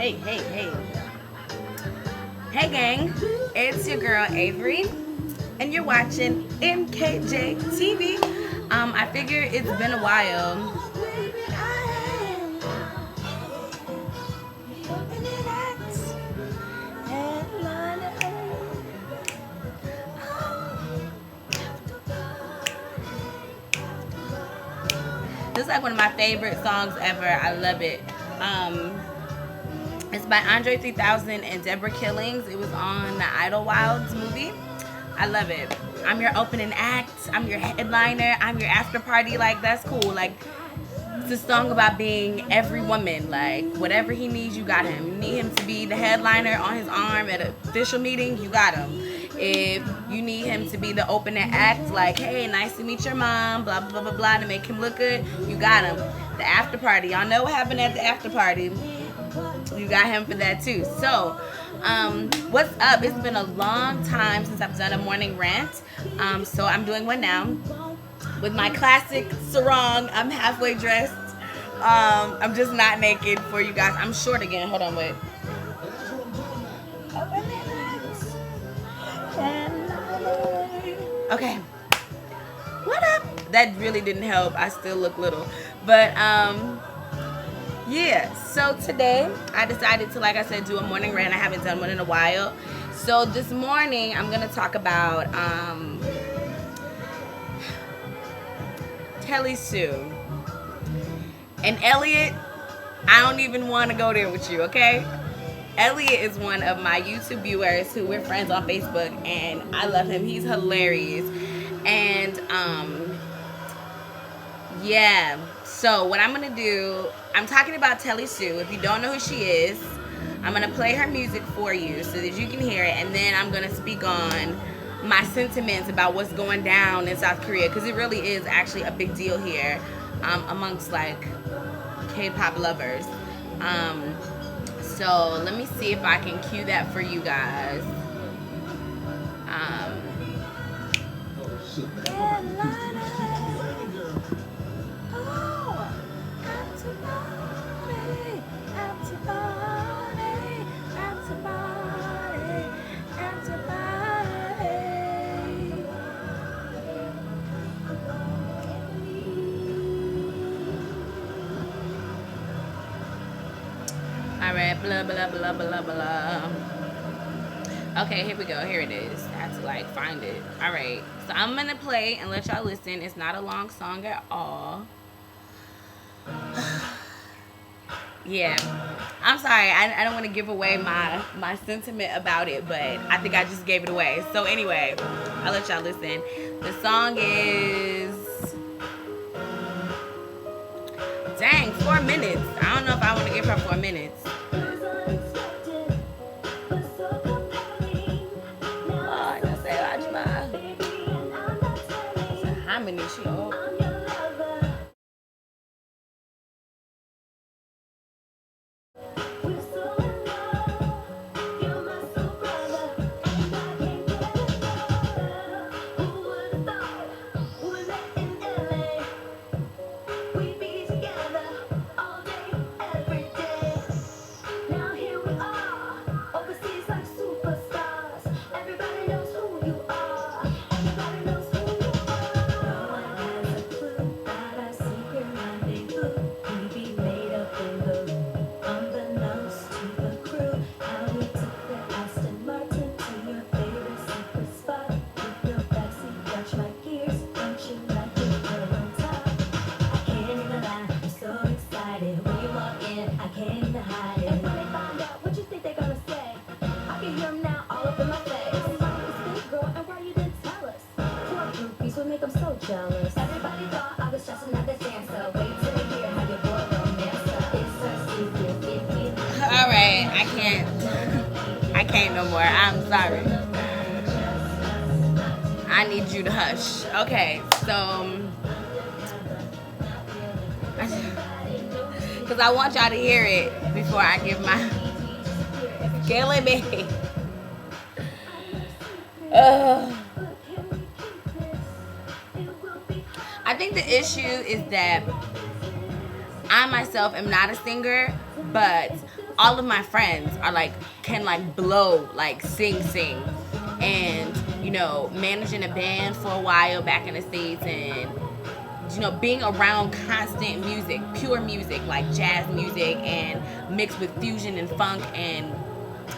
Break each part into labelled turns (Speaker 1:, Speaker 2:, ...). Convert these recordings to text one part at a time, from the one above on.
Speaker 1: Hey. Hey gang, it's your girl Avery, and you're watching MJKTV. I figure it's been a while. This is like one of my favorite songs ever. I love it. It's by Andre 3000 and Deborah Killings. It was on the Idlewilds movie. I love it. I'm your opening act. I'm your headliner. I'm your after party. Like, that's cool. Like, it's a song about being every woman. Like, whatever he needs, you got him. You need him to be the headliner on his arm at an official meeting, you got him. If you need him to be the opening act, like, hey, nice to meet your mom, blah, blah, blah, blah, blah, to make him look good, you got him. The after party. Y'all know what happened at the after party. You got him for that too. So, what's up? It's been a long time since I've done a morning rant. So I'm doing one now with my classic sarong. I'm halfway dressed. I'm just not naked for you guys. I'm short again. Hold on, wait. Okay. What up? That really didn't help. I still look little. But, yeah, so today I decided to, like I said, do a morning rant. I haven't done one in a while. So this morning I'm going to talk about Telisu. And Elliot, I don't even want to go there with you, okay? Elliot is one of my YouTube viewers who we're friends on Facebook, and I love him. He's hilarious. And yeah, so what I'm gonna do, I'm talking about Telisu. If you don't know who she is, I'm gonna play her music for you so that you can hear it, and then I'm gonna speak on my sentiments about what's going down in South Korea, because it really is actually a big deal here amongst like K-pop lovers. So let me see if I can cue that for you guys. Alright, blah, blah, blah, blah, blah. Okay, here we go. Here it is. I have to, like, find it. Alright, so I'm going to play and let y'all listen. It's not a long song at all. Yeah. I'm sorry. I don't want to give away my sentiment about it, but I think I just gave it away. So, anyway, I'll let y'all listen. The song is... Dang, 4 minutes. I don't know if I want to give her 4 minutes. How many she old?
Speaker 2: Jealous. Everybody thought I was just another dancer. Wait till you hear how your boy romancer. It's so stupid.
Speaker 1: Alright, I can't no more. I'm sorry. I need you to hush. Okay, so because I want y'all to hear it before I give my killing me. I think the issue is that I myself am not a singer, but all of my friends are like, can like blow, like sing, and you know, managing a band for a while back in the States, and you know, being around constant music, pure music, like jazz music, and mixed with fusion and funk and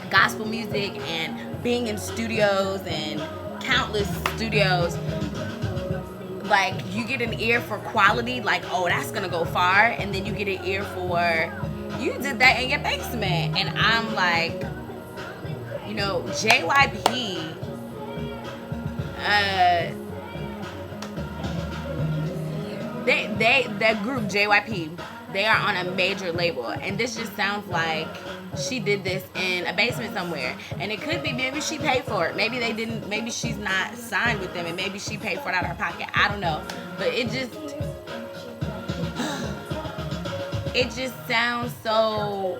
Speaker 1: gospel music, and being in studios and countless studios. Like, you get an ear for quality, like, oh, that's gonna go far, and then you get an ear for, you did that in your basement. And I'm like, you know, JYP, that group JYP, they are on a major label, and this just sounds like she did this in a basement somewhere. And it could be, maybe she paid for it, maybe they didn't, maybe she's not signed with them, and maybe she paid for it out of her pocket. I don't know, but it just sounds so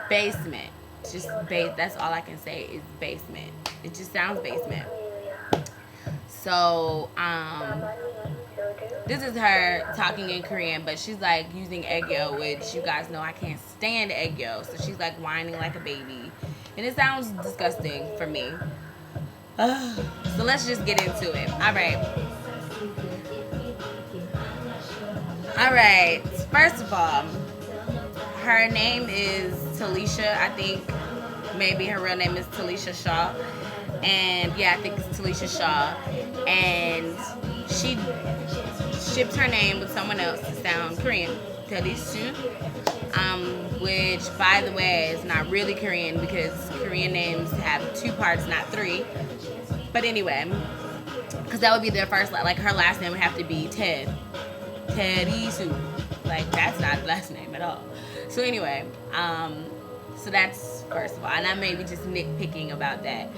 Speaker 1: basement. Just that's all I can say is basement. It just sounds basement. So this is her talking in Korean, but she's like using eggyo, which you guys know I can't stand eggyo. So she's like whining like a baby, and it sounds disgusting for me. So let's just get into it. All right. First of all, her name is Talisha. I think maybe her real name is Talisha Shaw. And yeah, I think it's Talisha Shaw. And she shipped her name with someone else to sound Korean, Telisu. Which, by the way, is not really Korean, because Korean names have 2 parts, not 3. But anyway, because that would be their first, like her last name would have to be Telisu. Like, that's not a last name at all. So anyway, so that's first of all, and I may be just nitpicking about that.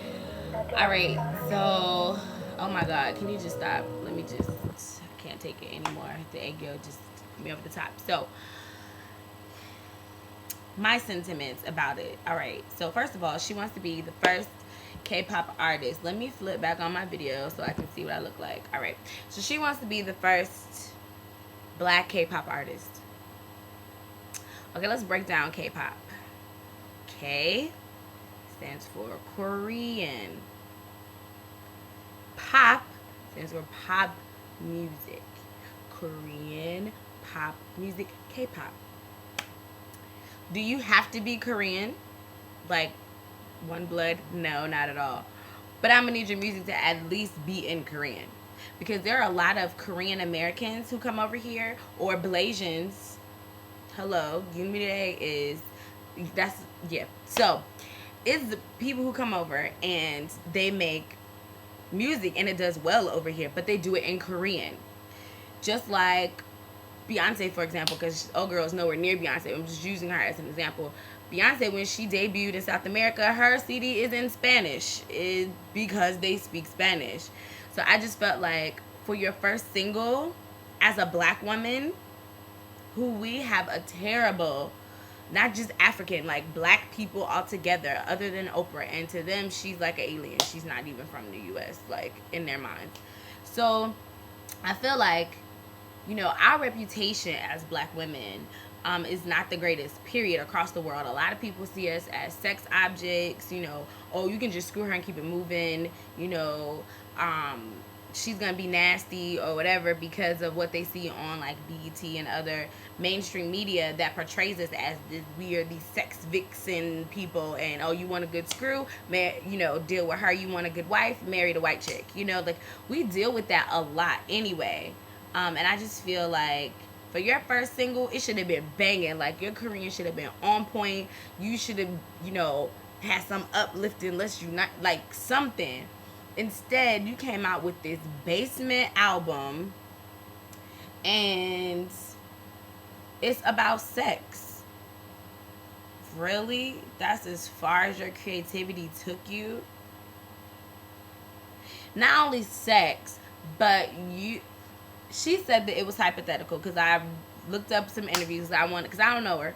Speaker 1: All right, so, oh my God, can you just stop? Let me just, I can't take it anymore. The eggyo just put me over the top. So, my sentiments about it. All right, so first of all, she wants to be the first K-pop artist. Let me flip back on my video so I can see what I look like. All right, so she wants to be the first black K-pop artist. Okay, let's break down K-pop. K stands for Korean. Pop stands for pop music. Korean pop music, K-pop. Do you have to be Korean? Like, one blood? No, not at all. But I'm gonna need your music to at least be in Korean, because there are a lot of Korean Americans who come over here, or Blasians. Hello, Unity is, that's, yeah. So, it's the people who come over and they make music and it does well over here, but they do it in Korean. Just like Beyonce, for example, because old girl is nowhere near Beyonce. I'm just using her as an example. Beyonce, when she debuted in South America, her CD is in Spanish, because they speak Spanish. So I just felt like, for your first single, as a black woman, who we have a terrible, not just African, like black people altogether, other than Oprah, and to them she's like an alien. She's not even from the US, like, in their minds. So I feel like, you know, our reputation as black women is not the greatest, period, across the world. A lot of people see us as sex objects, you know, oh, you can just screw her and keep it moving, you know, she's gonna be nasty or whatever, because of what they see on like BET and other mainstream media that portrays us as this weird, these sex vixen people. And oh, you want a good screw, you know, deal with her. You want a good wife, marry the white chick. You know, like, we deal with that a lot anyway. And I just feel like, for your first single, it should have been banging. Like, your Korean should have been on point. You should have, you know, had some uplifting, let's unite, like something. Instead, you came out with this basement album, and it's about sex. Really? That's as far as your creativity took you? Not only sex, but she said that it was hypothetical, because I looked up some interviews because I don't know her.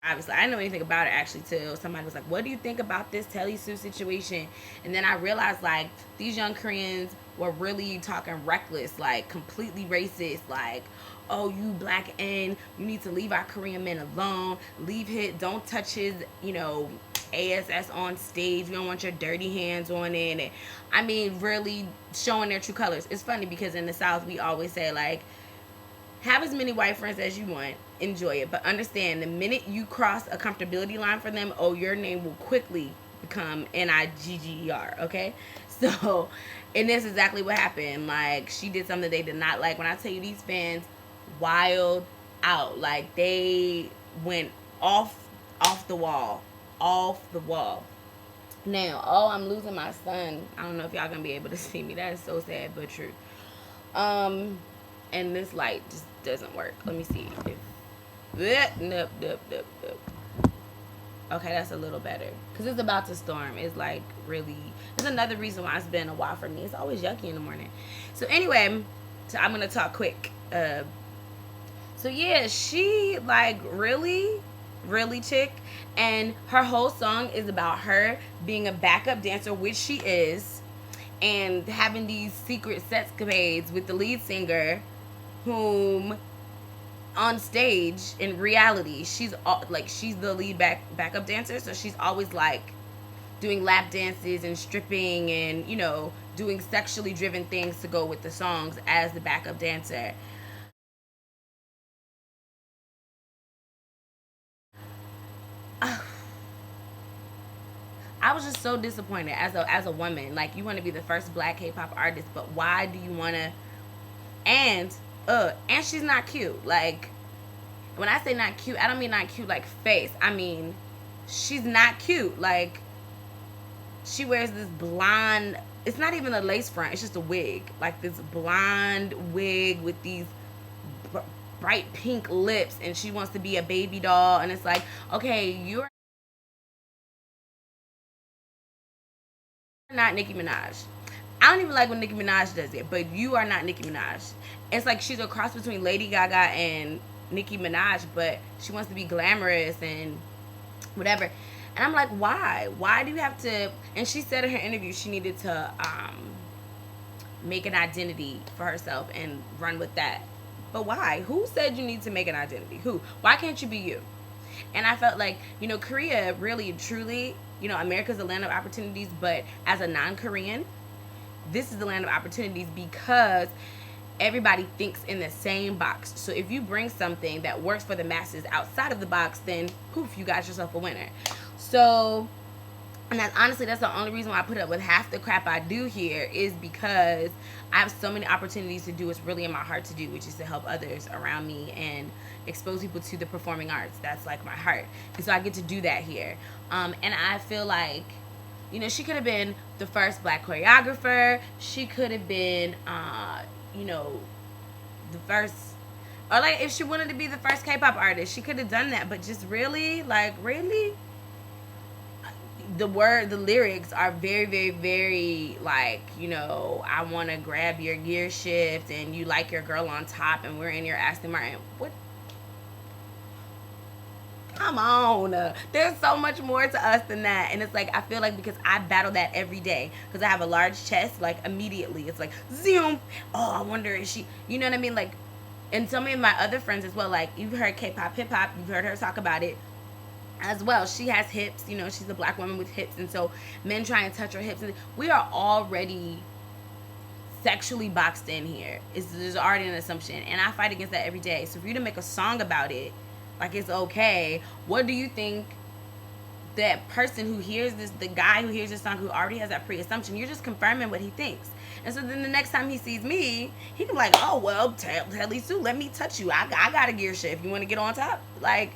Speaker 1: Obviously, I didn't know anything about it actually till somebody was like, "What do you think about this Telisu situation?" And then I realized like these young Koreans were really talking reckless, like completely racist, like, "Oh, you black N, you need to leave our Korean men alone. Leave him. Don't touch his, ASS on stage. We don't want your dirty hands on it." And, I mean, really showing their true colors. It's funny because in the South we always say like, have as many white friends as you want, enjoy it, but understand the minute you cross a comfortability line for them, oh, your name will quickly become Nigger. Okay, so, and that's exactly what happened. Like, she did something they did not like. When I tell you, these fans wild out, like they went off the wall, off the wall. Now, oh, I'm losing my son. I don't know if y'all gonna be able to see me. That is so sad but true. And this light just doesn't work. Let me see if nope. Okay, that's a little better because it's about to storm. It's like really, it's another reason why it's been a while for me. It's always yucky in the morning. So anyway, so I'm gonna talk quick. So yeah, she like really chic, and her whole song is about her being a backup dancer, which she is, and having these secret sexcapades with the lead singer, whom on stage in reality she's the lead backup dancer, so she's always like doing lap dances and stripping and doing sexually driven things to go with the songs as the backup dancer. I was just so disappointed as a woman. Like, you want to be the first black K-pop artist, but why do you want to? And she's not cute. Like, when I say not cute, I don't mean not cute like face. I mean, she's not cute. Like, she wears this blonde, it's not even a lace front, it's just a wig. Like this blonde wig with these bright pink lips, and she wants to be a baby doll, and it's like, okay, you're not Nicki Minaj. I don't even like when Nicki Minaj does it, but you are not Nicki Minaj. It's like she's a cross between Lady Gaga and Nicki Minaj, but she wants to be glamorous and whatever. And I'm like, why? Why do you have to? And she said in her interview she needed to make an identity for herself and run with that. But why? Who said you need to make an identity? Who? Why can't you be you? And I felt like, Korea really, truly, America's a land of opportunities, but as a non-Korean, this is the land of opportunities because everybody thinks in the same box. So if you bring something that works for the masses outside of the box, then poof, you got yourself a winner. So, and that's the only reason why I put up with half the crap I do here, is because I have so many opportunities to do what's really in my heart to do, which is to help others around me and expose people to the performing arts. That's like my heart. And so I get to do that here. And I feel like, she could have been the first black choreographer. She could have been, the first, or like if she wanted to be the first K-pop artist, she could have done that. But just really, the lyrics are very, very, very like, I want to grab your gear shift and you like your girl on top and we're in your Aston Martin. What? Come on. There's so much more to us than that. And it's like, I feel like because I battle that every day, because I have a large chest, like immediately it's like, zoom. Oh, I wonder if she, you know what I mean? Like, and some of my other friends as well, like, you've heard K-pop, hip-hop, you've heard her talk about it as well. She has hips, she's a black woman with hips. And so men try and touch her hips. And we are already sexually boxed in here. There's already an assumption. And I fight against that every day. So for you to make a song about it, like it's okay, what do you think that person who hears this, the guy who hears this song, who already has that pre-assumption, you're just confirming what he thinks. And so then the next time he sees me, he can be like, oh, well, Telisu, let me touch you. I got a gear shift. You want to get on top? Like,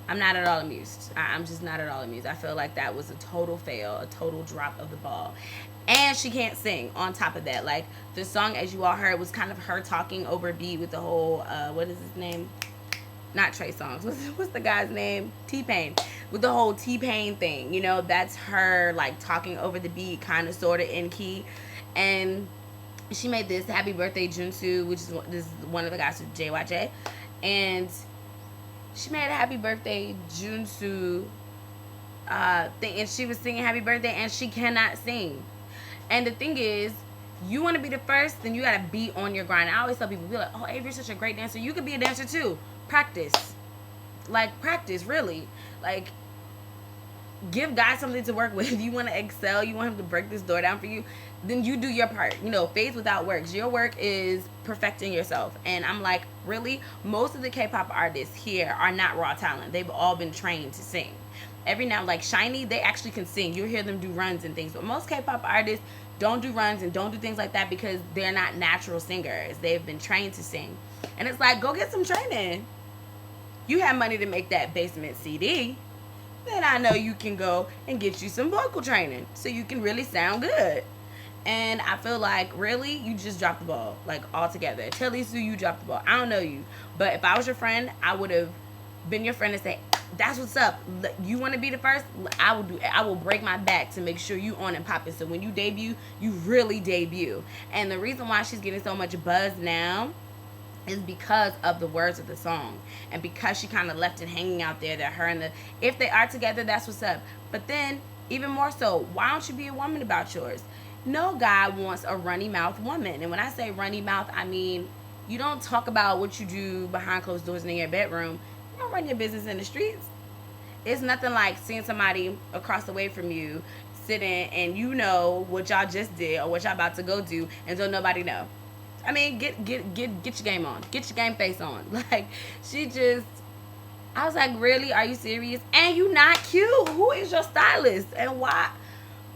Speaker 1: I'm not at all amused. I'm just not at all amused. I feel like that was a total fail, a total drop of the ball. And she can't sing on top of that. Like, the song, as you all heard, was kind of her talking over beat with the whole, what is his name? Not Trey Songz. What's the guy's name? T-Pain. With the whole T-Pain thing. That's her, like, talking over the beat, kind of, sort of, in key. And she made this Happy Birthday Junsu, which is one of the guys from JYJ. and she made a happy birthday Junsu thing, and she was singing happy birthday, and she cannot sing. And the thing is, you want to be the first, then you gotta be on your grind. I always tell people, be like, oh, Avery's such a great dancer. You could be a dancer too. Practice. Like, practice, really. Like, give God something to work with. You want to excel, you want him to break this door down for you, then you do your part. You know, faith without works. Your work is perfecting yourself. And I'm like, really? Most of the K-pop artists here are not raw talent. They've all been trained to sing. Every now, like Shiny, they actually can sing. You'll hear them do runs and things. But most K-pop artists don't do runs and don't do things like that because they're not natural singers. They've been trained to sing. And it's like, go get some training. You have money to make that basement CD, then I know you can go and get you some vocal training so you can really sound good. And I feel like, really, you just dropped the ball, like, altogether. Telisu, you dropped the ball. I don't know you, but if I was your friend, I would have been your friend and say, that's what's up. You want to be the first? I will break my back to make sure you on and popping. So when you debut, you really debut. And the reason why she's getting so much buzz now is because of the words of the song, and because she kind of left it hanging out there that her and the, if they are together, that's what's up. But then even more so, why don't you be a woman about yours? No guy wants a runny mouth woman. And when I say runny mouth, I mean you don't talk about what you do behind closed doors in your bedroom. You don't run your business in the streets. It's nothing like seeing somebody across the way from you sitting and you know what y'all just did or what y'all about to go do and don't nobody know. I mean, get your game on. Get your game face on. Like, she just, I was like, really? Are you serious? And you not cute. Who is your stylist? And why?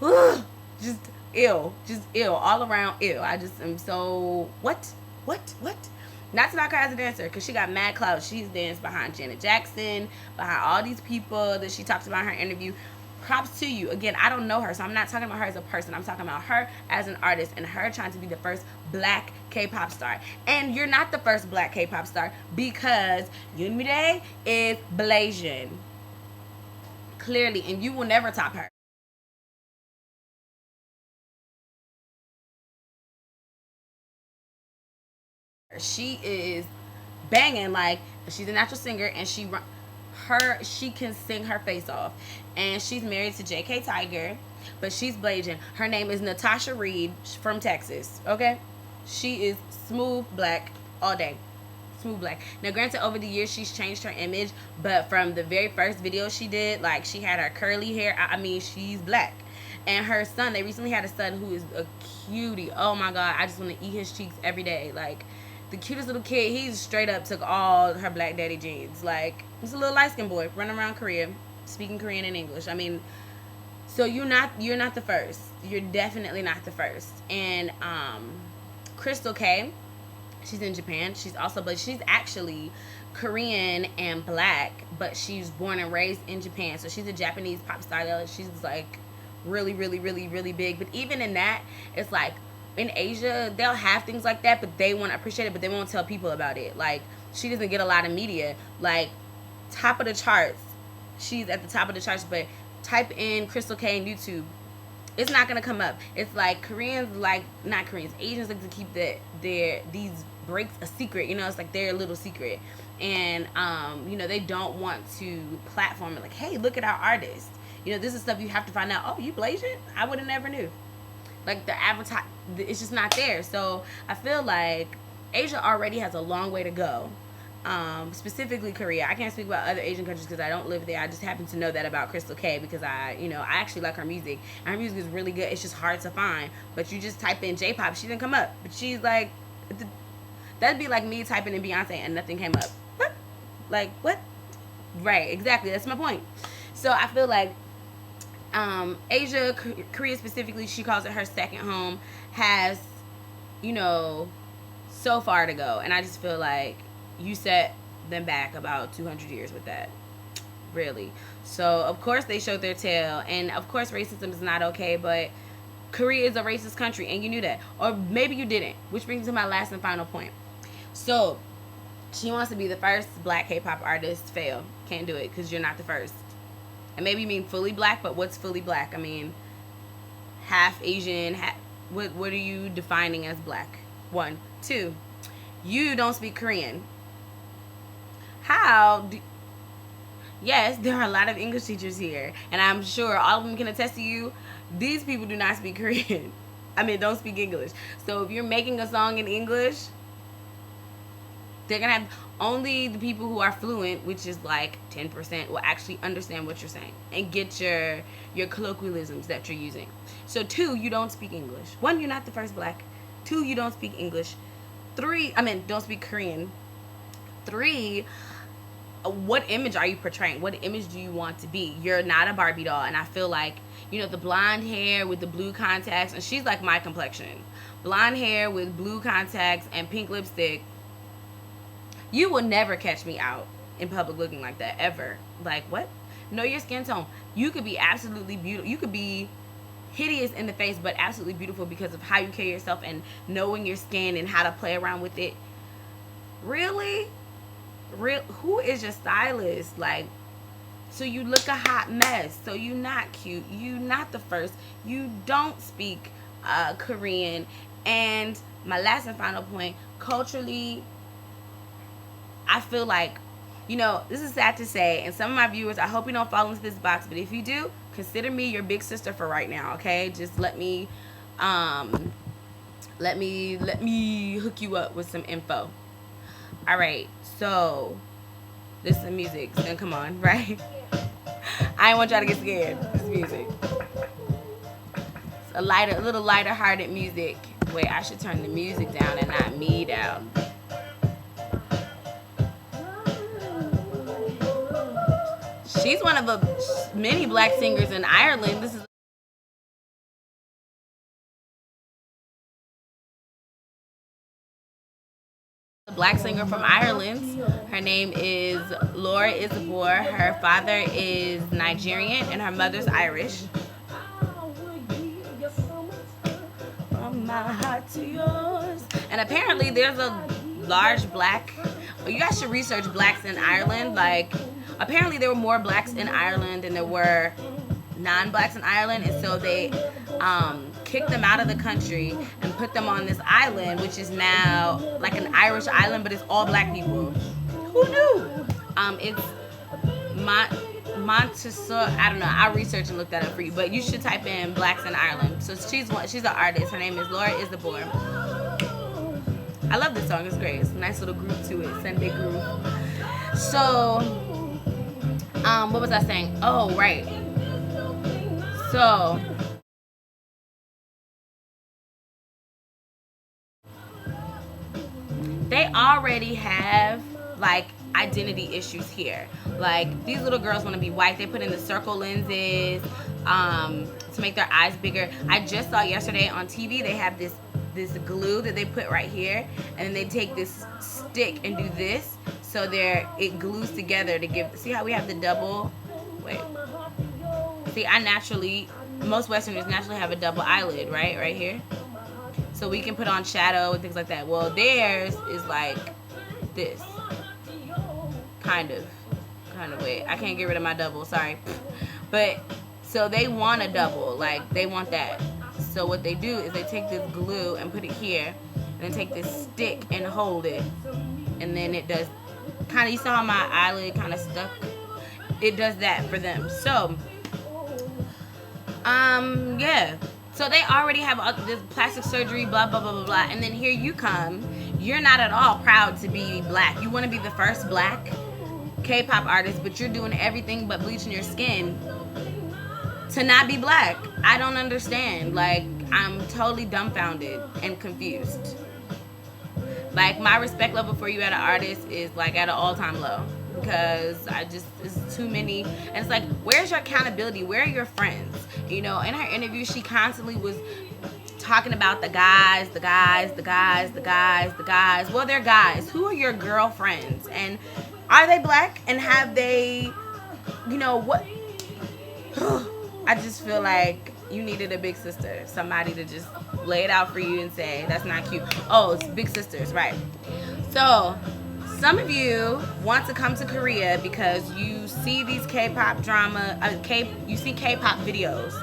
Speaker 1: Ugh, just ill. Just ill. All around ill. I just am so, what? Not to knock her as a dancer, because she got mad clout. She's danced behind Janet Jackson, behind all these people that she talks about in her interview. Props to you. Again, I don't know her, so I'm not talking about her as a person. I'm talking about her as an artist and her trying to be the first black K-pop star. And you're not the first black K-pop star because Yoonmi is Blasian. Clearly, and you will never top her. She is banging, like, she's a natural singer, and she can sing her face off. And she's married to JK Tiger, but she's Blasian. Her name is Natasha Reed from Texas. Okay, she is smooth black all day. Smooth black. Now, granted, over the years she's changed her image, but from the very first video she did, like, she had her curly hair. I mean, she's black. And her son, they recently had a son who is a cutie. Oh my god, I just want to eat his cheeks every day. Like, the cutest little kid. He straight up took all her black daddy genes. Like, he's a little light-skinned boy running around Korea, speaking Korean and English. I mean, so you're not the first. You're definitely not the first. And Crystal K, she's in Japan. She's actually Korean and black, but she's born and raised in Japan. So she's a Japanese pop star. She's like really, really, really, really big. But even in that, it's like, in Asia, they'll have things like that, but they want to appreciate it, but they won't tell people about it. Like, she doesn't get a lot of media. Like, top of the charts. She's at the top of the charts, but type in Crystal K on YouTube. It's not going to come up. It's like Koreans, like, not Koreans, Asians like to keep these breaks a secret. You know, it's like their little secret. And, you know, they don't want to platform it like, hey, look at our artist. You know, this is stuff you have to find out. Oh, you Blasian? I would have never knew. Like, the advertise, it's just not there. So I feel like Asia already has a long way to go. Specifically Korea. I can't speak about other Asian countries because I don't live there. I just happen to know that about Crystal K because I actually like her music. And her music is really good. It's just hard to find. But you just type in J-pop, she didn't come up. But she's like, that'd be like me typing in Beyonce and nothing came up. What? Like, what? Right, exactly. That's my point. So I feel like Asia, Korea specifically, she calls it her second home, has, so far to go. And I just feel like you set them back about 200 years with that. Really. So, of course, they showed their tail. And, of course, racism is not okay, but Korea is a racist country, and you knew that. Or maybe you didn't, which brings me to my last and final point. So, she wants to be the first black K-pop artist. Fail. Can't do it because you're not the first. And maybe you mean fully black, but what's fully black? I mean, half Asian, what are you defining as black? 1. 2, you don't speak Korean. How do, yes, there are a lot of English teachers here, and I'm sure all of them can attest to you. These people do not speak Korean. I mean, don't speak English. So if you're making a song in English, they're gonna have only the people who are fluent, which is like 10%, will actually understand what you're saying and get your colloquialisms that you're using. So 2, you don't speak English. 1, you're not the first black. 2, you don't speak English. 3, don't speak Korean. 3, what image are you portraying? What image do you want to be? You're not a Barbie doll, and I feel like, you know, the blonde hair with the blue contacts, and she's like my complexion. Blonde hair with blue contacts and pink lipstick. You will never catch me out in public looking like that, ever. Like, what? Know your skin tone. You could be absolutely beautiful. You could be hideous in the face, but absolutely beautiful because of how you carry yourself and knowing your skin and how to play around with it. Really? Who is your stylist? Like, so you look a hot mess. So you not cute. You not the first. You don't speak Korean. And my last and final point, culturally, I feel like, you know, this is sad to say, and some of my viewers, I hope you don't fall into this box, but if you do, consider me your big sister for right now, okay? Just let me hook you up with some info. All right, so this is the music. It's gonna come on, right? I ain't want y'all to get scared. This music. It's a little lighter-hearted music. Wait, I should turn the music down and not me down. She's one of the many black singers in Ireland. This is a black singer from Ireland. Her name is Laura Isabor. Her father is Nigerian and her mother's Irish. From my heart to yours. And apparently there's a large black, you guys should research blacks in Ireland. Like, apparently there were more blacks in Ireland than there were non-blacks in Ireland, and so they kicked them out of the country and put them on this island, which is now like an Irish island, but it's all black people. Who knew? It's Montessori. I don't know. I'll research and look that up for you, but you should type in blacks in Ireland. So she's an artist. Her name is Laura Isabor. I love this song. It's great. It's a nice little groove to it. Sunday groove. So what was I saying? Oh, right. So they already have like identity issues here. Like, these little girls want to be white. They put in the circle lenses to make their eyes bigger. I just saw yesterday on TV they have this glue that they put right here, and then they take this stick and do this, so it glues together to give. See how we have the double? Wait. See, most Westerners naturally have a double eyelid, right here. So we can put on shadow and things like that. Well, theirs is like this, kind of. Wait, I can't get rid of my double. Sorry, but so they want a double, like they want that. So what they do is they take this glue and put it here, and then take this stick and hold it, and then it does kind of. You saw how my eyelid kind of stuck? It does that for them. So, yeah. So they already have this plastic surgery, blah, blah, blah, blah, blah. And then here you come. You're not at all proud to be black. You want to be the first black K-pop artist, but you're doing everything but bleaching your skin to not be black. I don't understand. Like, I'm totally dumbfounded and confused. Like, my respect level for you as an artist is like at an all-time low, because it's too many. And it's like, where's your accountability? Where are your friends? You know, in her interview, she constantly was talking about the guys. Well, they're guys. Who are your girlfriends? And are they black? And have they, you know, what? I just feel like you needed a big sister. Somebody to just lay it out for you and say, that's not cute. Oh, it's big sisters, right. So, some of you want to come to Korea because you see these K-pop drama, you see K-pop videos,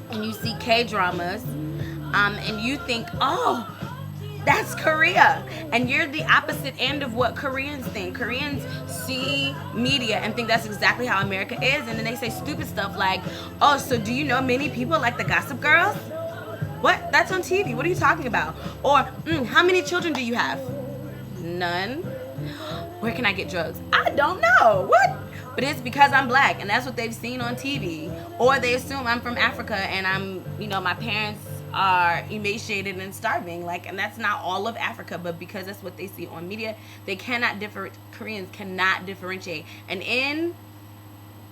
Speaker 1: and you see K-dramas, and you think, oh, that's Korea. And you're the opposite end of what Koreans think. Koreans see media and think that's exactly how America is, and then they say stupid stuff like, oh, so do you know many people like the Gossip Girls? What? That's on TV. What are you talking about? Or, how many children do you have? None. Where can I get drugs? I don't know. What? But it's because I'm black, and that's what they've seen on TV. Or they assume I'm from Africa, and my parents are emaciated and starving. And that's not all of Africa, but because that's what they see on media, they cannot Koreans cannot differentiate. And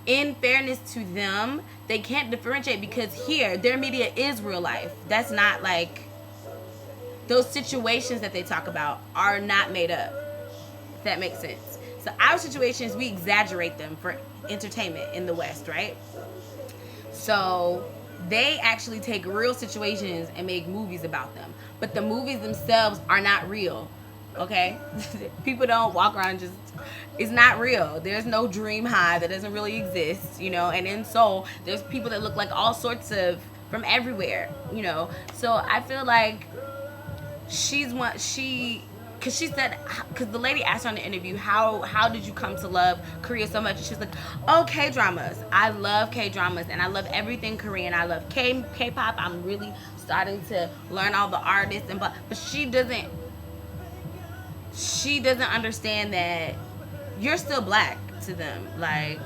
Speaker 1: in fairness to them, they can't differentiate because here, their media is real life. That's not those situations that they talk about are not made up. If that makes sense. So our situations, we exaggerate them for entertainment in the West, right? So they actually take real situations and make movies about them. But the movies themselves are not real, okay? People don't walk around and just... It's not real. There's no dream high that doesn't really exist, And in Seoul, there's people that look like all sorts of... from everywhere, So I feel like because she said, because the lady asked her in the interview, how did you come to love Korea so much? And she's like, oh, K-dramas. I love K-dramas, and I love everything Korean. I love K-pop. I'm really starting to learn all the artists, but she doesn't understand that you're still black to them. I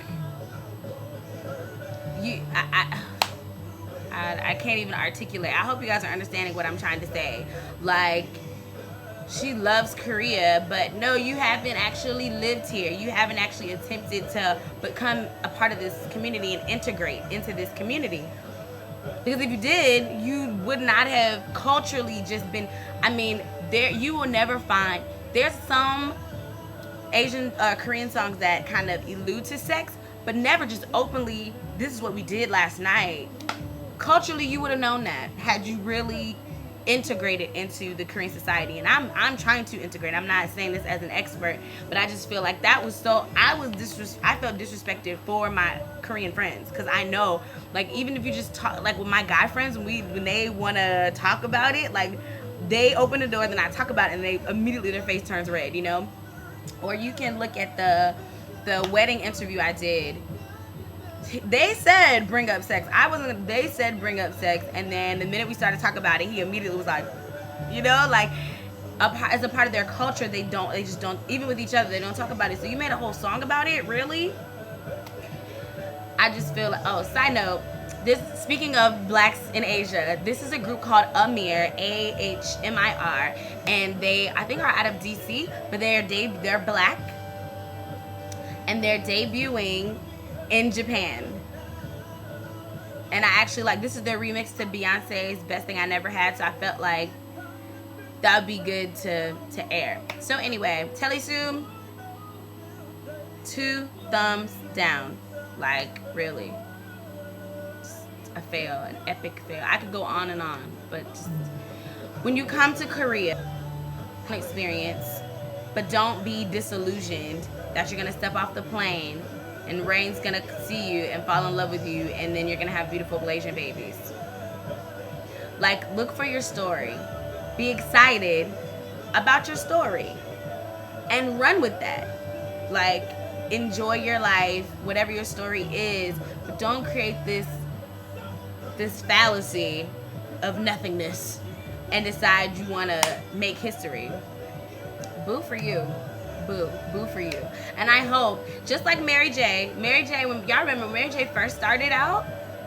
Speaker 1: can't even articulate. I hope you guys are understanding what I'm trying to say. She loves Korea, but no, you haven't actually lived here. You haven't actually attempted to become a part of this community and integrate into this community. Because if you did, you would not have culturally just been... you will never find... There's some Asian, Korean songs that kind of allude to sex, but never just openly, this is what we did last night. Culturally, you would have known that had you really integrated into the Korean society. And I'm trying to integrate. I'm not saying this as an expert, but I just feel like that was so... I felt disrespected for my Korean friends, because I know, even if you just talk, with my guy friends, when they want to talk about it, they open the door, then I talk about it, and they immediately, their face turns red, Or you can look at the wedding interview I did. They said bring up sex. They said bring up sex, and then the minute we started talking about it, he immediately was like, as a part of their culture, they just don't, even with each other, they don't talk about it. So you made a whole song about it, really? I just feel side note, speaking of blacks in Asia, this is a group called Amir, AHMIR, and they, I think, are out of DC, but they're black, and they're debuting in Japan. And I actually this is their remix to Beyonce's Best Thing I Never Had, so I felt like that would be good to air. So anyway, Telisu, 2 thumbs down. Really. Just a fail, an epic fail. I could go on and on, but just, when you come to Korea, experience, but don't be disillusioned that you're gonna step off the plane and Rain's gonna see you and fall in love with you, and then you're gonna have beautiful Malaysian babies. Look for your story. Be excited about your story. And run with that. Enjoy your life, whatever your story is, but don't create this fallacy of nothingness and decide you wanna make history. Boo for you. Boo for you. And I hope, just like Mary J, when y'all remember when Mary J first started out,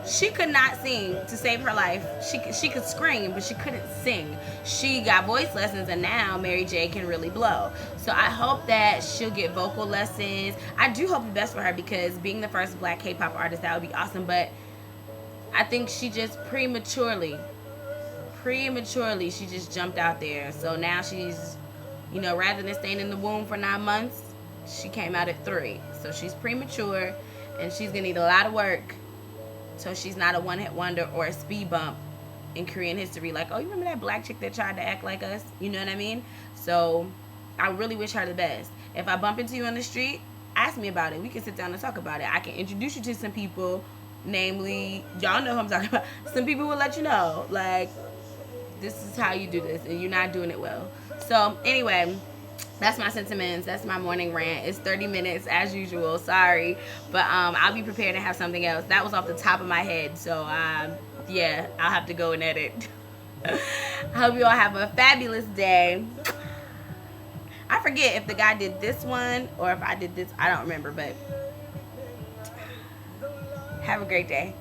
Speaker 1: she could not sing to save her life. She could scream, but she couldn't sing. She got voice lessons, and now Mary J can really blow. So I hope that she'll get vocal lessons. I do hope the best for her, because being the first black K-pop artist, that would be awesome. But I think she just prematurely, she just jumped out there. So now she's, rather than staying in the womb for 9 months, she came out at 3. So she's premature, and she's going to need a lot of work, so she's not a one-hit wonder or a speed bump in Korean history. Oh, you remember that black chick that tried to act like us? You know what I mean? So I really wish her the best. If I bump into you on the street, ask me about it. We can sit down and talk about it. I can introduce you to some people, namely, y'all know who I'm talking about. Some people will let you know. this is how you do this, and you're not doing it well. So anyway, that's my sentiments. That's my morning rant. It's 30 minutes as usual. Sorry, but I'll be prepared to have something else. That was off the top of my head, so yeah, I'll have to go and edit. I hope you all have a fabulous day. I forget if the guy did this one or if I did this. I don't remember, but have a great day.